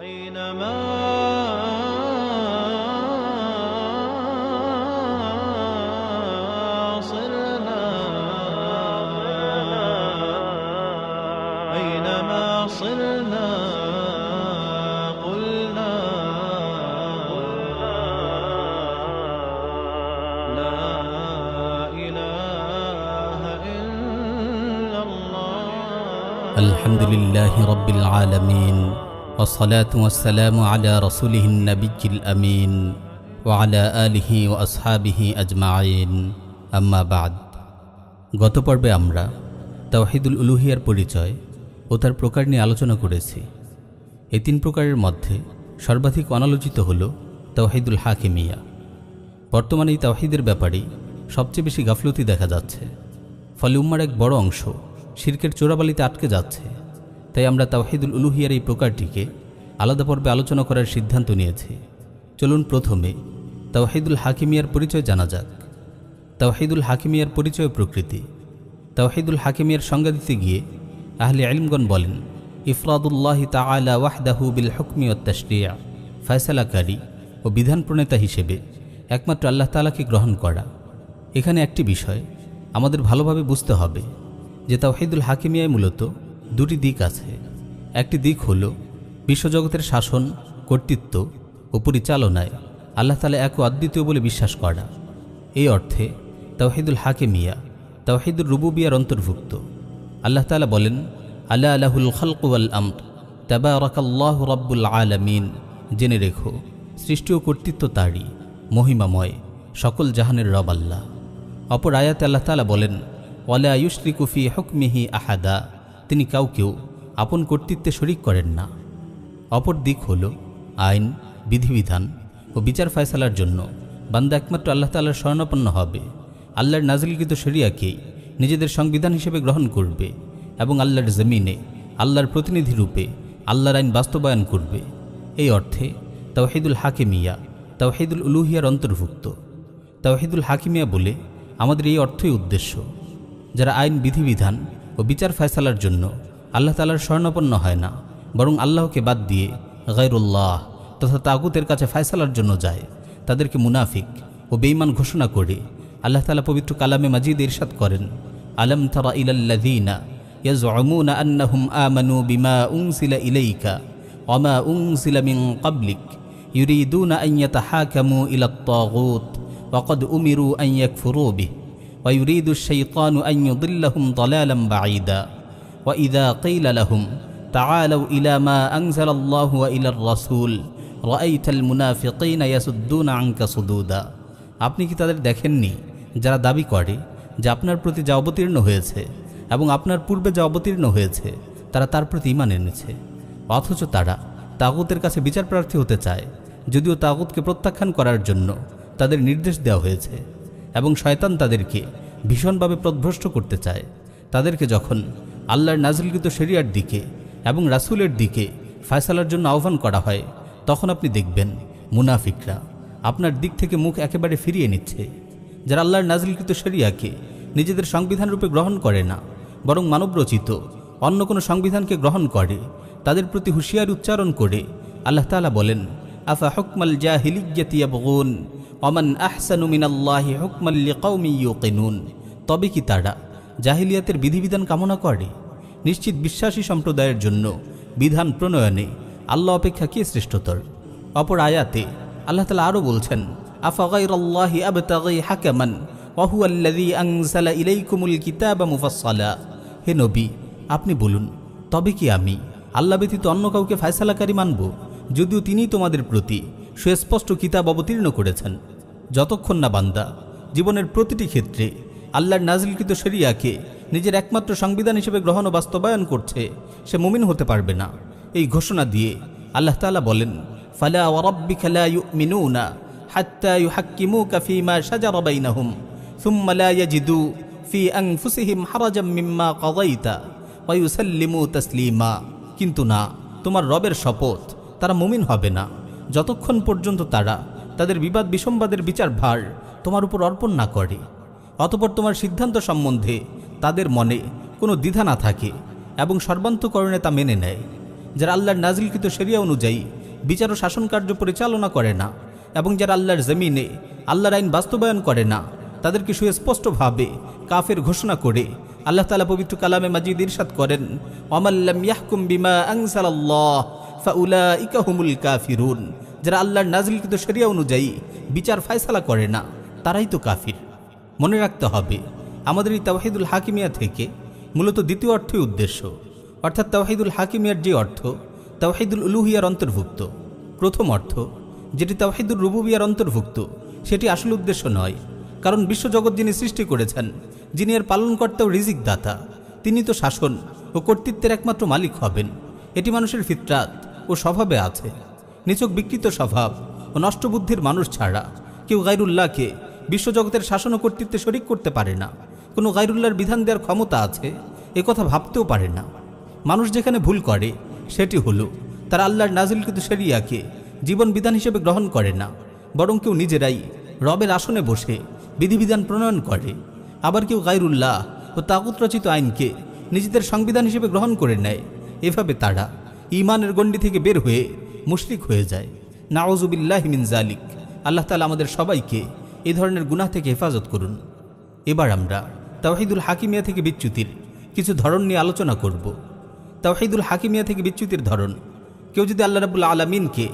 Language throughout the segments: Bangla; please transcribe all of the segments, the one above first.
أينما صرنا أينما صرنا قلنا لا إله إلا الله. الحمد لله رب العالمين والصلاة والسلام على رسوله النبي الأمين وعلى آله وأصحابه أجمعين أما بعد. গত পর্বে আমরা তাওহীদুল উলুহিয়ার পরিচয় ও তার প্রকার নিয়ে আলোচনা করেছি। এই তিন প্রকারের মধ্যে সর্বাধিক অনালোচিত হল তাওহীদুল হাকিমিয়া। বর্তমানে এই তাওহীদের ব্যাপারে সবচেয়ে বেশি গাফলতি দেখা যাচ্ছে, ফলে উম্মার এক বড় অংশ শিরকের চোরাবালিতে আটকে যাচ্ছে। তাই আমরা তাওহীদুল উলুহিয়ার এই প্রকারটিকে আলাদা পর্বে আলোচনা করার সিদ্ধান্ত নিয়েছি। চলুন প্রথমে তাওহীদুল হাকিমিয়ার পরিচয় জানা যাক। তাওহীদুল হাকিমিয়ার পরিচয় প্রকৃতি। তাওহীদুল হাকিমিয়ার সংজ্ঞা দিতে গিয়ে আহলে ইলমগণ বলেন, ইফরাদুল্লাহি তাআলা ওয়াহদাহু বিল হুকমি ওয়াত তাশরিয়া, ফয়সালাকারী ও বিধান প্রণেতা হিসেবে একমাত্র আল্লাহ তাআলাকে গ্রহণ করা। এখানে একটি বিষয় আমাদের ভালোভাবে বুঝতে হবে যে তাওহীদুল হাকিমিয়ায় মূলত দুটি দিক আছে। একটি দিক হল বিশ্বজগতের শাসন, কর্তৃত্ব ও পরিচালনায় আল্লাহ তাআলা এক ও অদ্বিতীয় বলে বিশ্বাস করা। এই অর্থে তাওহীদুল হাকিমিয়া তাওহীদুর রুবুবিয়ার অন্তর্ভুক্ত। আল্লাহ তাআলা বলেন, আলা লাহুল খালকু ওয়াল আমর তাবারাকাল্লাহু রাব্বুল আলামিন। জেনে রেখো, সৃষ্টি ও কর্তৃত্ব তারই, মহিমাময়, সকল জাহানের রব আল্লাহ। অপর আয়াতে আল্লাহ তাআলা বলেন, ওয়ালা ইউশরিকু ফি হুকমিহি আহাদা, তিনি কাউকেও আপন কর্তৃত্বে শরিক করেন না। অপর দিক হল আইন, বিধিবিধান ও বিচার ফয়সালার জন্য বান্দা একমাত্র আল্লাহ তাআলার শরণাপন্ন হবে, আল্লাহর নাজিলকৃত শরিয়াকেই নিজেদের সংবিধান হিসেবে গ্রহণ করবে এবং আল্লাহর জমিনে আল্লাহর প্রতিনিধি রূপে আল্লাহর আইন বাস্তবায়ন করবে। এই অর্থে তাওহীদুল হাকিমিয়া তাওহীদুল উলুহিয়ার অন্তর্ভুক্ত। তাওহীদুল হাকিমিয়া বলে আমাদের এই অর্থই উদ্দেশ্য, যারা আইন, বিধিবিধান ও বিচার ফয়সালার জন্য আল্লাহ তাআলার শরণাপন্ন হয় না, বরং আল্লাহকে বাদ দিয়ে গায়রুল্লাহ তথা তাগুতের কাছে ফয়সালার জন্য যায়, তাদেরকে মুনাফিক ও বেঈমান ঘোষণা করে আল্লাহ তাআলা পবিত্র কালামে মাজিদে ইরশাদ করেন, আলম তারা ইলাল্লাযীনা ইয়াজউমুনা আন্নাহুম আমানু বিমা উনজিলা ইলাইকা ওয়া মা উনজিলা মিন ক্বাবলিক ইউরিদুনা আন ইয়াতাহাকামু ইলাত তাগুত ওয়া ক্বাদ উমিরু আন ইয়াকফুরু বিহি ওয়া ইউরিদু আশ-শাইতানু আন ইউদিল্লাহুম দালালান বাঈদা ওয়া ইযা ক্বিলা লাহুম তাআলাউ ইলা মা আনজালাল্লাহু ওয়া ইলার রাসূল রাআইতাল মুনাফিকিনা ইয়াসুদ্দুনা আনকা সুদুদা। আপনি কি তাদের দেখেননি যারা দাবি করে যে আপনার প্রতি যা অবতীর্ণ হয়েছে এবং আপনার পূর্বে যা অবতীর্ণ হয়েছে তারা তার প্রতি ঈমান এনেছে, অথচ তারা তাগুতের কাছে বিচার প্রার্থী হতে চায়, যদিও তাগুতকে প্রত্যাখ্যান করার জন্য তাদের নির্দেশ দেওয়া হয়েছে এবং শয়তান তাদেরকে ভীষণভাবে পথভ্রষ্ট করতে চায়। তাদেরকে যখন আল্লাহর নাজিলকৃত শরিয়ার দিকে এবং রাসূলের দিকে ফয়সালার জন্য আহ্বান করা হয়, তখন আপনি দেখবেন মুনাফিকরা আপনার দিক থেকে মুখ একেবারে ফিরিয়ে নিচ্ছে। যারা আল্লাহর নাজিলকৃত শরিয়াকে নিজেদের সংবিধান রূপে গ্রহণ করে না, বরং মানবরচিত অন্য কোনো সংবিধানকে গ্রহণ করে, তাদের প্রতি হুঁশিয়ারি উচ্চারণ করে আল্লাহ তাআলা বলেন, আফা হুকমাল জাহিলিয়্যাতি ইয়াবগুন ওয়া মান আহসানু মিনাল্লাহি হুকমান লিকাওমিন ইউকিনুন। তবে কি তারা জাহিলিয়াতের বিধিবিধান কামনা করে? নিশ্চিত বিশ্বাসী সম্প্রদায়ের জন্য বিধান প্রণয়নে আল্লাহ অপেক্ষা কে শ্রেষ্ঠতর? অপর আয়াতে আল্লাহ তাআলা আরও বলছেন, আফা গায়রাল্লাহি আবতাগি হাকামান ওয়া হুয়াল্লাযী আনজালা ইলাইকুমুল কিতাবা মুফাসসালা। হে নবী, আপনি বলুন, তবে কি আমি আল্লাহ ব্যতীত অন্য কাউকে ফয়সালাকারী মানব, যদিও তিনিই তোমাদের প্রতি সুস্পষ্ট কিতাব অবতীর্ণ করেছেন? যতক্ষণ না বান্দা জীবনের প্রতিটি ক্ষেত্রে আল্লাহর নাজিলকৃত শরিয়াকে নিজের একমাত্র সংবিধান হিসেবে গ্রহণ ও বাস্তবায়ন করছে, সে মুমিন হতে পারবে না। এই ঘোষণা দিয়ে আল্লাহ তাআলা বলেন, ফালা ওয়া রাব্বিকা লা ইউমিনুনা হাত্তা ইউহাক্কিমুকা ফীমা শাজারা বাইনাহুম সুম্মা লা ইয়াজিদু ফি আনফুসিহিম হারাজাম মিম্মা কাযাইতা ওয়া ইউসাল্লিমু তাসলিমা। কিন্তু না, তোমার রবের শপথ, তারা মুমিন হবে না যতক্ষণ পর্যন্ত তারা তাদের বিবাদ বিসম্বাদের বিচার ভার তোমার উপর অর্পণ না করে, অতঃপর তোমার সিদ্ধান্ত সম্বন্ধে তাদের মনে কোনো দ্বিধা না থাকে এবং সর্বান্তকরণে তা মেনে নেয়। যারা আল্লাহর নাজিলকৃত শরিয়া অনুযায়ী বিচার ও শাসন কার্য পরিচালনা করে না এবং যারা আল্লাহর জমিনে আল্লাহর আইন বাস্তবায়ন করে না তাদেরকে সুস্পষ্টভাবে কাফের ঘোষণা করে আল্লাহ তাআলা পবিত্র কালামে মাজিদ ইরশাদ করেন, ওয়ামাল্লাম ইয়াহকুম বিমা আনজালাল্লাহ ফাউলাইকা হুমুল কাফিরুন। যারা আল্লাহর নাজিলকৃত শরিয়া অনুযায়ী বিচার ফায়সালা করে না তারাই তো কাফির। মনে রাখতে হবে, আমাদের এই তাওহীদুল হাকিমিয়া থেকে মূলত দ্বিতীয় অর্থই উদ্দেশ্য, অর্থাৎ তাওহীদুল হাকিমিয়ার যে অর্থ তাওহীদুল উলুহিয়ার অন্তর্ভুক্ত। প্রথম অর্থ যেটি তাওহীদুর রুবুবিয়ার অন্তর্ভুক্ত সেটি আসল উদ্দেশ্য নয়, কারণ বিশ্বজগৎ যিনি সৃষ্টি করেছেন, যিনি এর পালনকর্তা ও রিজিক দাতা, তিনি তো শাসন ও কর্তৃত্বের একমাত্র মালিক হবেন। এটি মানুষের ফিতরাত ও স্বভাবে আছে। নিছক বিকৃত স্বভাব ও নষ্ট বুদ্ধির মানুষ ছাড়া কেউ গায়রুল্লাহকে বিশ্বজগতের শাসন ও কর্তৃত্বে শরিক করতে পারে না। কোনো গায়রুল্লাহর বিধান দেওয়ার ক্ষমতা আছে একথা ভাবতেও পারে না। মানুষ যেখানে ভুল করে সেটি হলো তারা আল্লাহর নাজিলকৃত শরিয়াকে জীবন বিধান হিসেবে গ্রহণ করে না, বরং কেউ নিজেরাই রবের আসনে বসে বিধিবিধান প্রণয়ন করে। আবার কেউ গায়রুল্লাহ ও তাগুত রচিত আইনকে নিজেদের সংবিধান হিসেবে গ্রহণ করে নেয়। এভাবে তারা ঈমানের গণ্ডি থেকে বের হয়ে মুশরিক হয়ে যায়। নাউযুবিল্লাহি মিন যালিক। আল্লাহ তাআলা আমাদের সবাইকে এই ধরনের গুনাহ থেকে হেফাজত করুন। এবার আমরা তাওহীদুল হাকিমিয়া থেকে বিচ্যুতির কিছু ধরন নিয়ে আলোচনা করব। তাওহীদুল হাকিমিয়া থেকে বিচ্যুতির ধরন: কেউ যদি আল্লাহ রাব্বুল আলামিনকে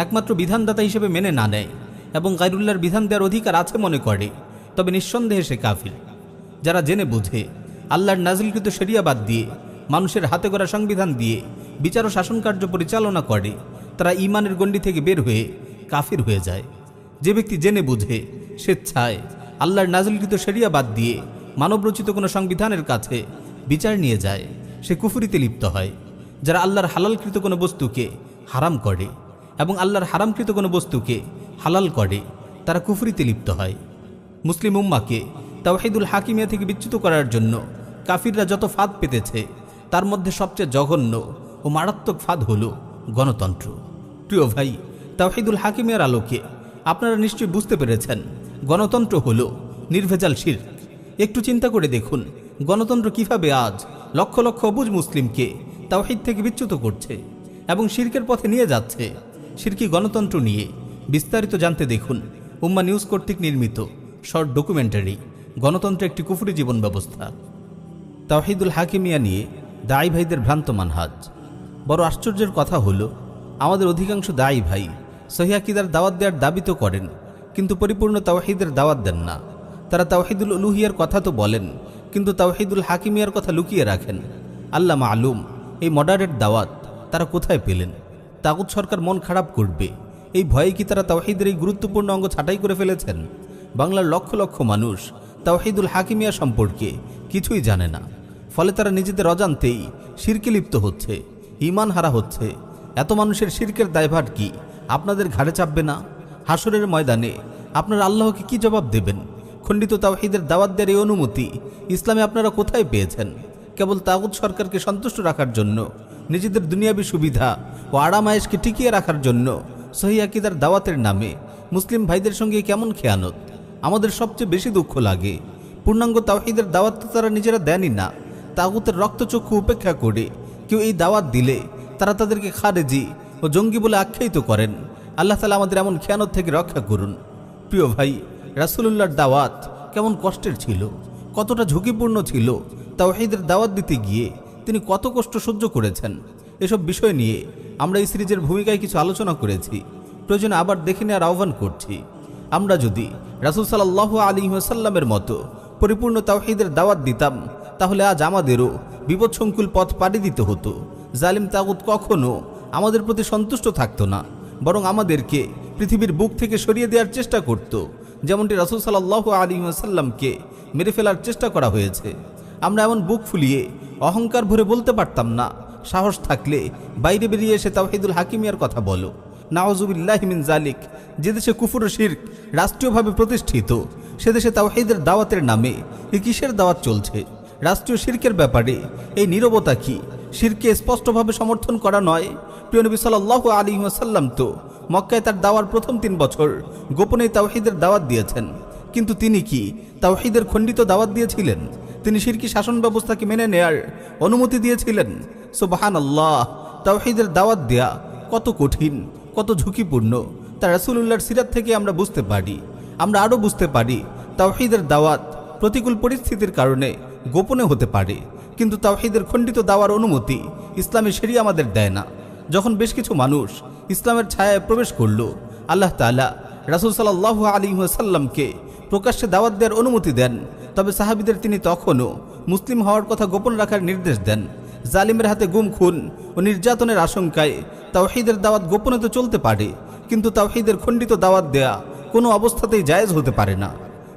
একমাত্র বিধানদাতা হিসেবে মেনে না নেয় এবং গায়রুল্লাহর বিধান দেওয়ার অধিকার আছে মনে করে, তবে নিঃসন্দেহে সে কাফির। যারা জেনে বুঝে আল্লাহর নাজিলকৃত শরিয়া বাদ দিয়ে মানুষের হাতে গড়া সংবিধান দিয়ে বিচার ও শাসন কার্য পরিচালনা করে, তারা ঈমানের গণ্ডি থেকে বের হয়ে কাফির হয়ে যায়। যে ব্যক্তি জেনে বুঝে স্বেচ্ছায় আল্লাহর নাজিলকৃত শরিয়া বাদ দিয়ে মানবরচিত কোনো সংবিধানের কাছে বিচার নিয়ে যায়, সে কুফরিতে লিপ্ত হয়। যারা আল্লাহর হালালকৃত কোনো বস্তুকে হারাম করে এবং আল্লাহর হারামকৃত কোনো বস্তুকে হালাল করে, তারা কুফরিতে লিপ্ত হয়। মুসলিম উম্মাকে তাওহীদুল হাকিমিয়া থেকে বিচ্যুত করার জন্য কাফিররা যত ফাঁদ পেতেছে, তার মধ্যে সবচেয়ে জঘন্য ও মারাত্মক ফাঁদ হল গণতন্ত্র। প্রিয় ভাই, তাওহীদুল হাকিমিয়ার আলোকে আপনারা নিশ্চয়ই বুঝতে পেরেছেন গণতন্ত্র হল নির্ভেজাল শিরক। একটু চিন্তা করে দেখুন, গণতন্ত্র কিভাবে আজ লক্ষ লক্ষ অবুঝ মুসলিমকে তাওহীদ থেকে বিচ্যুত করছে এবং শিরকের পথে নিয়ে যাচ্ছে। শিরকি গণতন্ত্র নিয়ে বিস্তারিত জানতে দেখুন উম্মা নিউজ কর্তৃক নির্মিত শর্ট ডকুমেন্টারি গণতন্ত্র একটি কুফরি জীবন ব্যবস্থা। তাওহীদুল হাকিমিয়া নিয়ে দায়ী ভাইদের ভ্রান্ত মানহাজ। বড় আশ্চর্যের কথা হলো, আমাদের অধিকাংশ দায়ী ভাই সহিহ আকীদার দাওয়াত দেওয়ার দাবি তো করেন, কিন্তু পরিপূর্ণ তাওহীদের দাওয়াত দেন না। তারা তাওহীদুল উলুহিয়ার কথা তো বলেন, কিন্তু তাওহীদুল হাকিমিয়ার কথা লুকিয়ে রাখেন। আল্লাহ মালুম এই মডারেট দাওয়াত তারা কোথায় পেলেন। তাগুত সরকার মন খারাপ করবে এই ভয়ে কি তারা তাওহীদের এই গুরুত্বপূর্ণ অঙ্গ ছাঁটাই করে ফেলেছেন? বাংলার লক্ষ লক্ষ মানুষ তাওহীদুল হাকিমিয়া সম্পর্কে কিছুই জানে না, ফলে তারা নিজেদের অজান্তেই শিরকে লিপ্ত হচ্ছে, ঈমান হারা হচ্ছে। এত মানুষের শিরকের দায়ভার কি আপনাদের ঘাড়ে চাপবে না? হাসরের ময়দানে আপনারা আল্লাহকে কি জবাব দেবেন? খণ্ডিত তাওহীদের দাওয়াত দেওয়ার এই অনুমতি ইসলামে আপনারা কোথায় পেয়েছেন? কেবল তাগুত সরকারকে সন্তুষ্ট রাখার জন্য, নিজেদের দুনিয়াবী সুবিধা ও আরাম আয়েশকে টিকিয়ে রাখার জন্য সহিহ আকীদার দাওয়াতের নামে মুসলিম ভাইদের সঙ্গে কেমন খেয়ানত! আমাদের সবচেয়ে বেশি দুঃখ লাগে, পূর্ণাঙ্গ তাওহীদের দাওয়াত তো তারা নিজেরা দেনই না। তাগুতের রক্তচক্ষু উপেক্ষা করে কেউ এই দাওয়াত দিলে তারা তাদেরকে খারেজি ও জঙ্গি বলে আখ্যায়িত করেন। আল্লাহ তাআলা আমাদের এমন খেয়ানত থেকে রক্ষা করুন। প্রিয় ভাই, রাসূলুল্লাহর দাওয়াত কেমন কষ্টের ছিল, কতটা ঝুঁকিপূর্ণ ছিল। তাওহীদের দাওয়াত দিতে গিয়ে তিনি কত কষ্ট সহ্য করেছেন। এসব বিষয় নিয়ে আমরা এই সিরিজের ভূমিকায় কিছু আলোচনা করেছি, প্রয়োজনে আবার দেখে নেওয়ার আহ্বান করছি। আমরা যদি রাসূল সাল্লাল্লাহু আলাইহি ওয়াসাল্লামের মতো পরিপূর্ণ তাওহীদের দাওয়াত দিতাম, তাহলে আজ আমাদেরও বিপদসংকুল পথ পাড়ি দিতে হতো। জালিম তাগুত কখনো আমাদের প্রতি সন্তুষ্ট থাকতো না, বরং আমাদেরকে পৃথিবীর বুক থেকে সরিয়ে দেওয়ার চেষ্টা করত, যেমনটি রাসূল সাল্লাল্লাহু আলাইহি ওয়াসাল্লামকে মেরে ফেলার চেষ্টা করা হয়েছে। আমরা এমন বুক ফুলিয়ে অহংকার ভরে বলতে পারতাম না, সাহস থাকলে বাইরে বেরিয়ে এসে তাওহীদুল হাকিমিয়ার কথা বলো। নাউযুবিল্লাহি মিন যালিক। যে দেশে কুফর ও শিরক রাষ্ট্রীয়ভাবে প্রতিষ্ঠিত, সে দেশে তাওহীদের দাওয়াতের নামে এই কিসের দাওয়াত চলছে? রাষ্ট্রীয় শিরকের ব্যাপারে এই নীরবতা কি শিরকে স্পষ্টভাবে সমর্থন করা নয়? প্রিয় নবী সাল্লাল্লাহু আলাইহি ওয়াসাল্লাম তো মক্কায় তার দাওয়ার প্রথম 3 বছর গোপনে তাওহীদের দাওয়াত দিয়েছেন, কিন্তু তিনি কি তাওহীদের খণ্ডিত দাওয়াত দিয়েছিলেন? তিনি শিরকি শাসন ব্যবস্থাকে মেনে নেয়ার অনুমতি দিয়েছিলেন? সুবহানাল্লাহ! তাওহীদের দাওয়াত দেয়া কত কঠিন, কত ঝুঁকিপূর্ণ তা রাসূলুল্লাহর সিরাত থেকে আমরা বুঝতে পারি। আমরা আরও বুঝতে পারি তাওহীদের দাওয়াত প্রতিকূল পরিস্থিতির কারণে গোপনে হতে পারে, কিন্তু তাওহীদের খণ্ডিত দাওয়ার অনুমতি ইসলামে শরিয়া আমাদের দেয় না। যখন বেশ কিছু মানুষ ইসলামের ছায়ায় প্রবেশ করল, আল্লাহ তাআলা রাসূল সাল্লাল্লাহু আলাইহি ওয়াসাল্লামকে প্রকাশ্যে দাওয়াত দেওয়ার অনুমতি দেন, তবে সাহাবীদের তিনি তখনও মুসলিম হওয়ার কথা গোপন রাখার নির্দেশ দেন। জালিমের হাতে গুম, খুন ও নির্যাতনের আশঙ্কায় তাওহীদের দাওয়াত গোপনে তো চলতে পারে, কিন্তু তাওহীদের খণ্ডিত দাওয়াত দেয়া কোনো অবস্থাতেই জায়েজ হতে পারে না।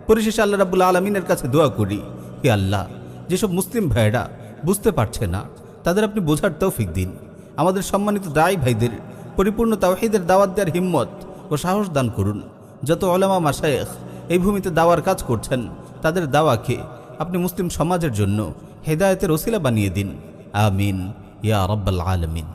পরিশেষে আল্লাহ রাব্বুল আলামিনের কাছে দোয়া করি, হে আল্লাহ, যেসব মুসলিম ভাইয়েরা বুঝতে পারছে না তাদের আপনি বোঝার তৌফিক দিন। আমাদের সম্মানিত দায়ী ভাইদের পরিপূর্ণ তাওহীদের দাওয়াত দেওয়ার হিম্মত ও সাহস দান করুন। যত উলামা মাশায়েখ এই ভূমিতে দাওয়ার কাজ করছেন, তাদের দাওয়াকে আপনি মুসলিম সমাজের জন্য হেদায়েতের ওসিলা বানিয়ে দিন। আমিন ইয়া রাব্বাল আলামিন।